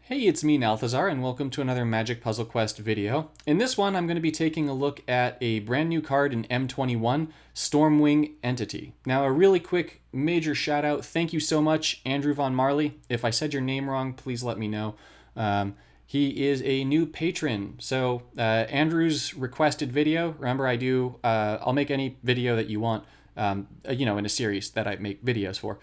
Hey, it's me, Nalthazar, and welcome to another Magic Puzzle Quest video. In this one, I'm going to be taking a look at a brand new card in M21, Stormwing Entity. Now, a really quick major shout out. Thank you so much, Andrew Von Marley. If I said your name wrong, please let me know. He is a new patron. So Andrew's requested video, remember I'll make any video that you want, in a series that I make videos for.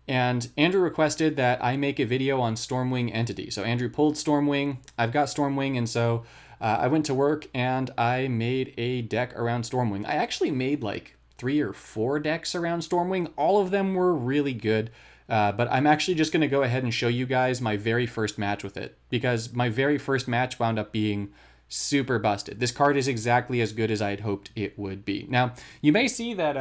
And Andrew requested that I make a video on Stormwing Entity. So Andrew pulled Stormwing. I've got Stormwing, and so I went to work and I made a deck around Stormwing. I actually made like 3 or 4 decks around Stormwing. All of them were really good. But I'm actually just going to go ahead and show you guys my very first match with it, because my very first match wound up being super busted. This card is exactly as good as I had hoped it would be. Now, you may see that...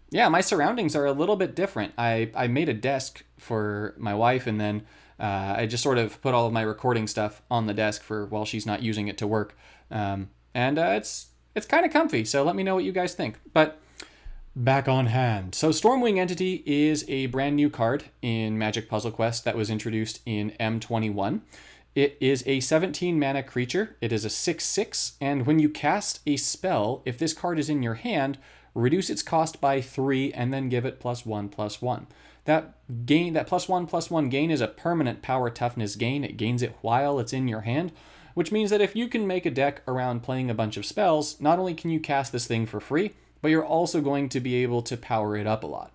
yeah, my surroundings are a little bit different. I made a desk for my wife, and then I just sort of put all of my recording stuff on the desk for while she's not using it to work. It's kind of comfy, so let me know what you guys think. But back on hand. So Stormwing Entity is a brand new card in Magic Puzzle Quest that was introduced in M21. It is a 17 mana creature. It is a 6/6, and when you cast a spell, if this card is in your hand, reduce its cost by 3 and then give it +1/+1. That +1/+1 gain is a permanent power toughness gain. It gains it while it's in your hand, which means that if you can make a deck around playing a bunch of spells, not only can you cast this thing for free, but you're also going to be able to power it up a lot.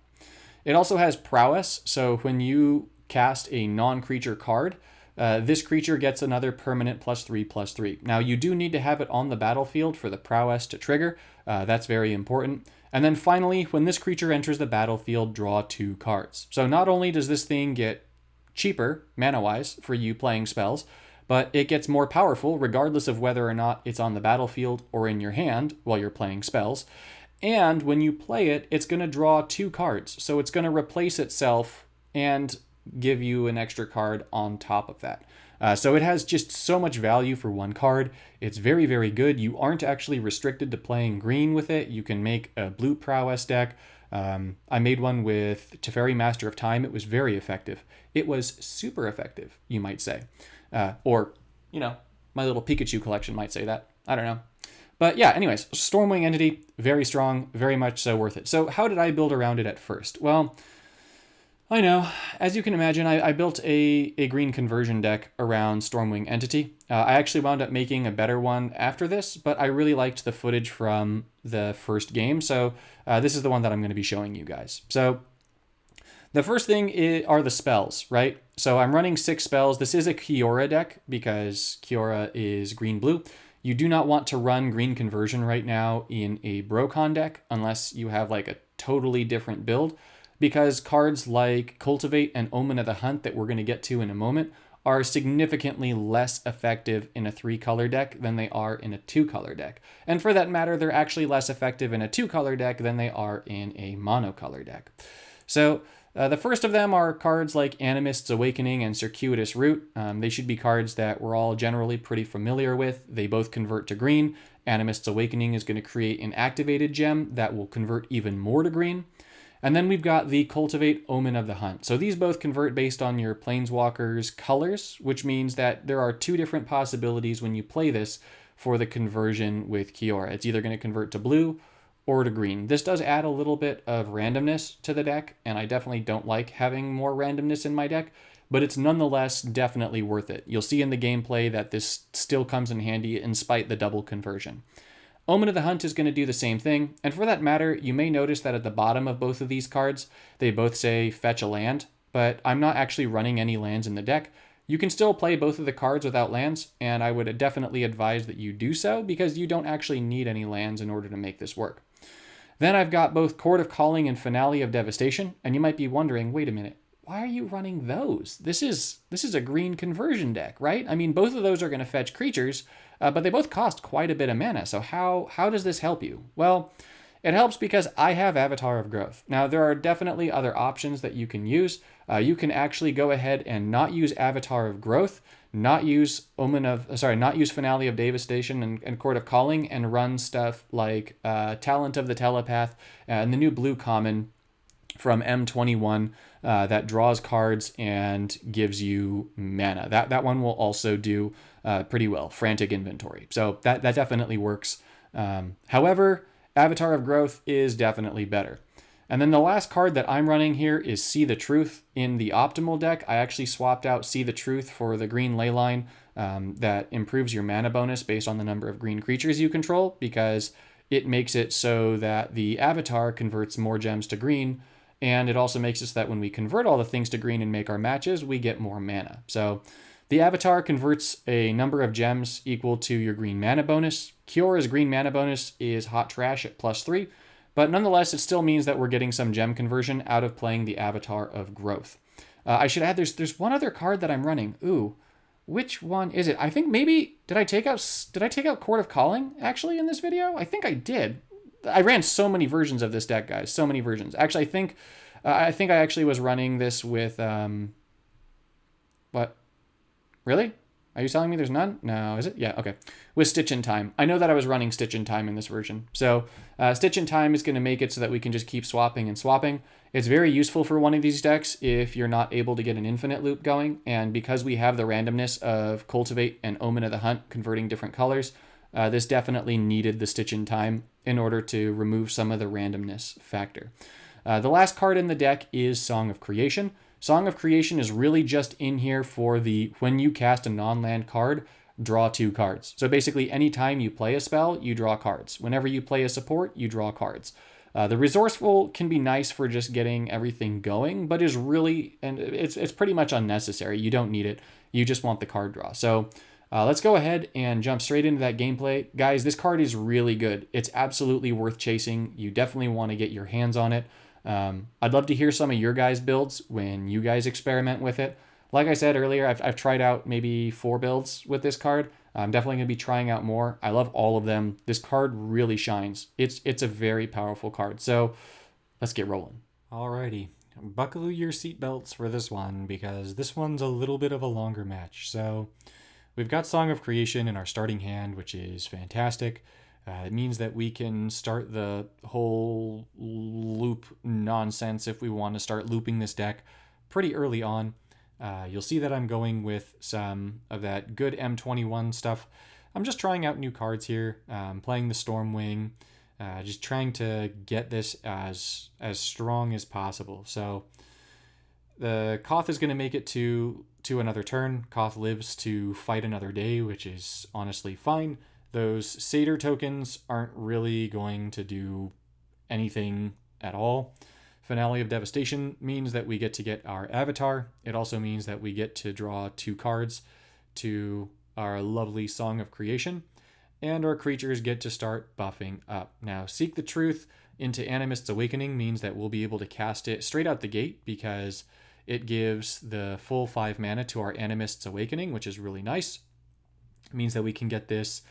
It also has prowess, so when you cast a non-creature card, this creature gets another permanent +3/+3. Now, you do need to have it on the battlefield for the prowess to trigger. That's very important. And then finally, when this creature enters the battlefield, draw 2 cards. So not only does this thing get cheaper, mana-wise, for you playing spells, but it gets more powerful regardless of whether or not it's on the battlefield or in your hand while you're playing spells. And when you play it, it's going to draw 2 cards. So it's going to replace itself and give you an extra card on top of that. So it has just so much value for 1 card. It's very, very good. You aren't actually restricted to playing green with it. You can make a blue prowess deck. I made one with Teferi, Master of Time. It was very effective. It was super effective, you might say. Or, my little Pikachu collection might say that. I don't know. But yeah, anyways, Stormwing Entity, very strong, very much so worth it. So how did I build around it at first? Well, I know. As you can imagine, I built a green conversion deck around Stormwing Entity. I actually wound up making a better one after this, but I really liked the footage from the first game, so this is the one that I'm going to be showing you guys. So the first thing are the spells, right? So I'm running 6 spells. This is a Kiora deck because Kiora is green-blue. You do not want to run green conversion right now in a Brocon deck unless you have like a totally different build, because cards like Cultivate and Omen of the Hunt that we're going to get to in a moment are significantly less effective in a 3-color deck than they are in a 2-color deck. And for that matter, they're actually less effective in a 2-color deck than they are in a monocolor deck. So the first of them are cards like Animists Awakening and Circuitous Route. They should be cards that we're all generally pretty familiar with. They both convert to green. Animist's Awakening is going to create an activated gem that will convert even more to green. And then we've got the Cultivate, Omen of the Hunt. So these both convert based on your Planeswalker's colors, which means that there are 2 different possibilities when you play this for the conversion with Kiora. It's either going to convert to blue or to green. This does add a little bit of randomness to the deck, and I definitely don't like having more randomness in my deck, but it's nonetheless definitely worth it. You'll see in the gameplay that this still comes in handy in spite the double conversion. Omen of the Hunt is going to do the same thing, and for that matter, you may notice that at the bottom of both of these cards, they both say fetch a land, but I'm not actually running any lands in the deck. You can still play both of the cards without lands, and I would definitely advise that you do so, because you don't actually need any lands in order to make this work. Then I've got both Court of Calling and Finale of Devastation, and you might be wondering, wait a minute, why are you running those? This is a green conversion deck, right? I mean, both of those are going to fetch creatures, but they both cost quite a bit of mana, so how does this help you? Well, it helps because I have Avatar of Growth. Now, there are definitely other options that you can use. You can actually go ahead and not use Avatar of Growth, not use Finale of Devastation and Court of Calling, and run stuff like Talent of the Telepath and the new blue common from M21 that draws cards and gives you mana. That one will also do pretty well, Frantic Inventory. So that definitely works. However, Avatar of Growth is definitely better. And then the last card that I'm running here is See the Truth. In the optimal deck, I actually swapped out See the Truth for the green leyline that improves your mana bonus based on the number of green creatures you control, because it makes it so that the avatar converts more gems to green, and it also makes it so that when we convert all the things to green and make our matches, we get more mana. So the avatar converts a number of gems equal to your green mana bonus. Kyora's green mana bonus is hot trash at +3, but nonetheless, it still means that we're getting some gem conversion out of playing the Avatar of Growth. I should add, there's one other card that I'm running. Ooh, which one is it? I think maybe, did I take out Court of Calling, actually, in this video? I think I did. I ran so many versions of this deck, guys. So many versions. Actually, I think I actually was running this with, what? Really? Are you telling me there's none? No, is it? Yeah, okay. With Stitch in Time. I know that I was running Stitch in Time in this version. So Stitch in Time is going to make it so that we can just keep swapping and swapping. It's very useful for one of these decks if you're not able to get an infinite loop going. And because we have the randomness of Cultivate and Omen of the Hunt converting different colors, this definitely needed the Stitch in Time in order to remove some of the randomness factor. The last card in the deck is Song of Creation. Song of Creation is really just in here for the when you cast a non-land card, draw 2 cards. So basically, anytime you play a spell, you draw cards. Whenever you play a support, you draw cards. The Resourceful can be nice for just getting everything going, but is really, and it's pretty much unnecessary. You don't need it. You just want the card draw. So let's go ahead and jump straight into that gameplay. Guys, this card is really good. It's absolutely worth chasing. You definitely want to get your hands on it. I'd love to hear some of your guys' builds when you guys experiment with it. Like I said earlier, I've tried out maybe 4 builds with this card. I'm definitely going to be trying out more. I love all of them. This card really shines. It's a very powerful card. So let's get rolling. Alrighty, buckle your seatbelts for this one, because this one's a little bit of a longer match. So we've got Song of Creation in our starting hand, which is fantastic. It means that we can start the whole loop nonsense if we want to start looping this deck pretty early on. You'll see that I'm going with some of that good M21 stuff. I'm just trying out new cards here, playing the Stormwing, just trying to get this as strong as possible. So the Koth is going to make it to another turn. Koth lives to fight another day, which is honestly fine. Those Satyr tokens aren't really going to do anything at all. Finale of Devastation means that we get our avatar. It also means that we get to draw 2 cards to our lovely Song of Creation, and our creatures get to start buffing up. Now, Seek the Truth into Animists Awakening means that we'll be able to cast it straight out the gate, because it gives the full 5 mana to our Animists Awakening, which is really nice. It means that we can get this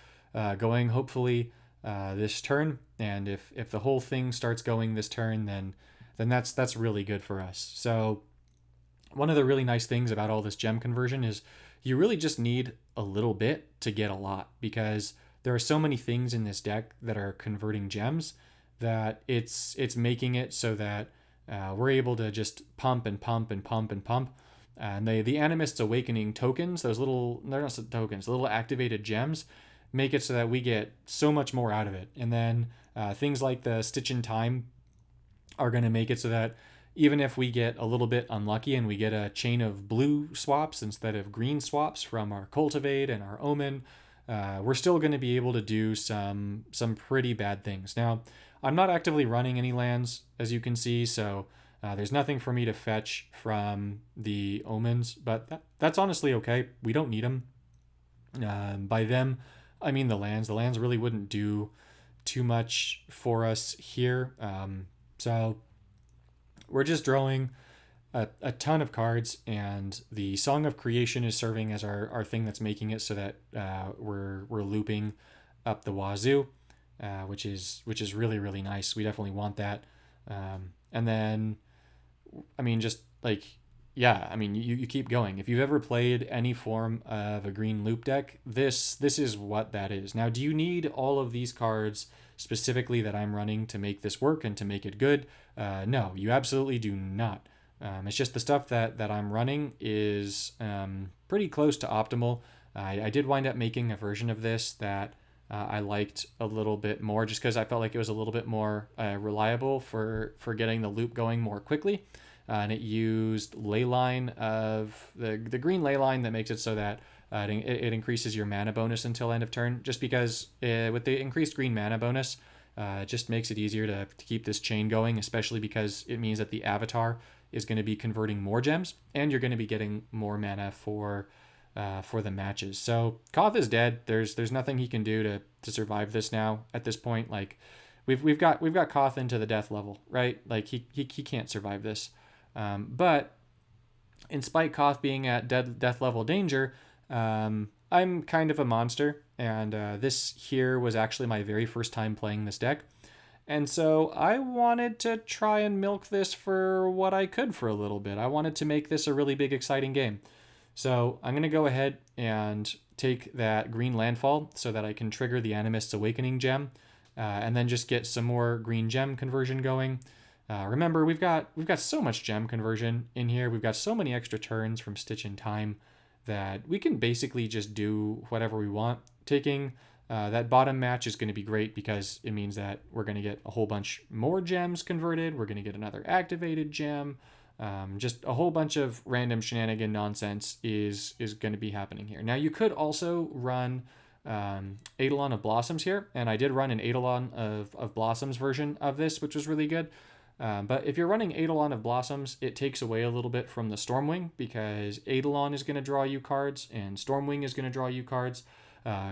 going hopefully this turn, and if the whole thing starts going this turn, then that's really good for us. So one of the really nice things about all this gem conversion is you really just need a little bit to get a lot, because there are so many things in this deck that are converting gems that it's making it so that we're able to just pump and pump and pump and pump. And the Animists Awakening tokens, they're not tokens, little activated gems, make it so that we get so much more out of it. And then things like the Stitch in Time are going to make it so that even if we get a little bit unlucky and we get a chain of blue swaps instead of green swaps from our Cultivate and our Omen, we're still going to be able to do some pretty bad things. Now, I'm not actively running any lands, as you can see, so there's nothing for me to fetch from the Omens, but that's honestly okay. We don't need them. By them, I mean the lands. The lands really wouldn't do too much for us here. So we're just drawing a ton of cards, and the Song of Creation is serving as our thing that's making it so that we're looping up the wazoo, which is really, really nice. We definitely want that. And then, I mean, just like, yeah, I mean, you keep going. If you've ever played any form of a green loop deck, this is what that is. Now, do you need all of these cards specifically that I'm running to make this work and to make it good. No, you absolutely do not. It's just the stuff that I'm running is pretty close to optimal. I did wind up making a version of this that I liked a little bit more, just because I felt like it was a little bit more reliable for getting the loop going more quickly. And it used leyline of the green leyline that makes it so that it increases your mana bonus until end of turn, just because with the increased green mana bonus, it just makes it easier to keep this chain going, especially because it means that the avatar is going to be converting more gems, and you're going to be getting more mana for the matches. So Koth is dead. There's nothing he can do to survive this now at this point. Like we've got Koth into the death level, right? Like he can't survive this. But in spite Koth being at death level danger, I'm kind of a monster, and this here was actually my very first time playing this deck. And so I wanted to try and milk this for what I could for a little bit. I wanted to make this a really big, exciting game. So I'm going to go ahead and take that green landfall so that I can trigger the Animists Awakening gem, and then just get some more green gem conversion going. Remember, we've got so much gem conversion in here. We've got so many extra turns from Stitch in Time that we can basically just do whatever we want. Taking that bottom match is going to be great because it means that we're going to get a whole bunch more gems converted. We're going to get another activated gem. Just a whole bunch of random shenanigan nonsense is going to be happening here. Now, you could also run Eidolon of Blossoms here, and I did run an Eidolon of Blossoms version of this, which was really good. But if you're running Eidolon of Blossoms, it takes away a little bit from the Stormwing, because Eidolon is going to draw you cards, and Stormwing is going to draw you cards.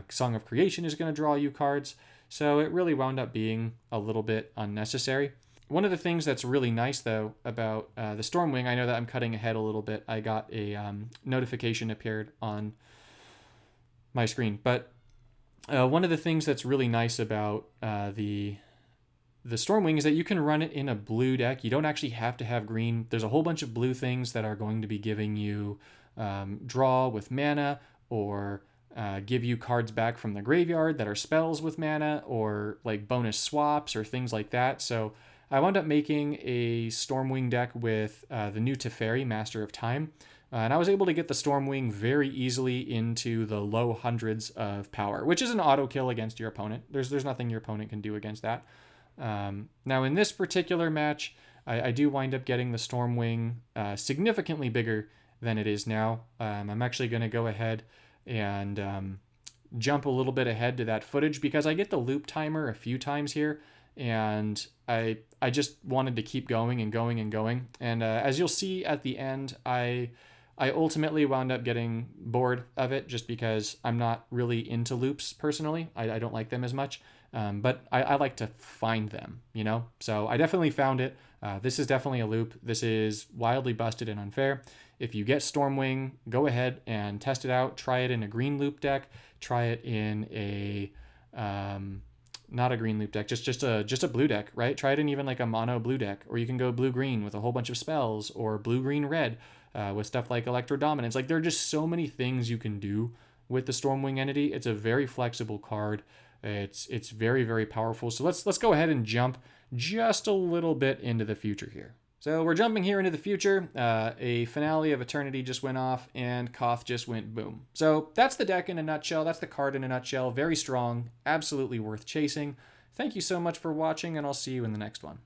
Song of Creation is going to draw you cards. So it really wound up being a little bit unnecessary. One of the things that's really nice, though, about the Stormwing, I know that I'm cutting ahead a little bit. I got a notification appeared on my screen. But one of the things that's really nice about the Stormwing is that you can run it in a blue deck. You don't actually have to have green. There's a whole bunch of blue things that are going to be giving you draw with mana, or give you cards back from the graveyard that are spells with mana, or like bonus swaps or things like that. So I wound up making a Stormwing deck with the new Teferi, Master of Time. And I was able to get the Stormwing very easily into the low hundreds of power, which is an auto kill against your opponent. There's nothing your opponent can do against that. Now in this particular match, I do wind up getting the Stormwing significantly bigger than it is now. I'm actually going to go ahead and jump a little bit ahead to that footage, because I get the loop timer a few times here, and I just wanted to keep going and going and going. And as you'll see at the end, I ultimately wound up getting bored of it, just because I'm not really into loops personally. I don't like them as much. But I like to find them, you know? So I definitely found it. This is definitely a loop. This is wildly busted and unfair. If you get Stormwing, go ahead and test it out. Try it in a green loop deck. Try it in a, not a green loop deck, just a blue deck, right? Try it in even like a mono blue deck, or you can go blue-green with a whole bunch of spells, or blue-green-red with stuff like Electro Dominance. Like, there are just so many things you can do with the Stormwing Entity. It's a very flexible card. It's very, very powerful. So let's go ahead and jump just a little bit into the future here. So we're jumping here into the future. A Finale of Eternity just went off, and Koth just went boom. So that's the deck in a nutshell. That's the card in a nutshell. Very strong, absolutely worth chasing. Thank you so much for watching, and I'll see you in the next one.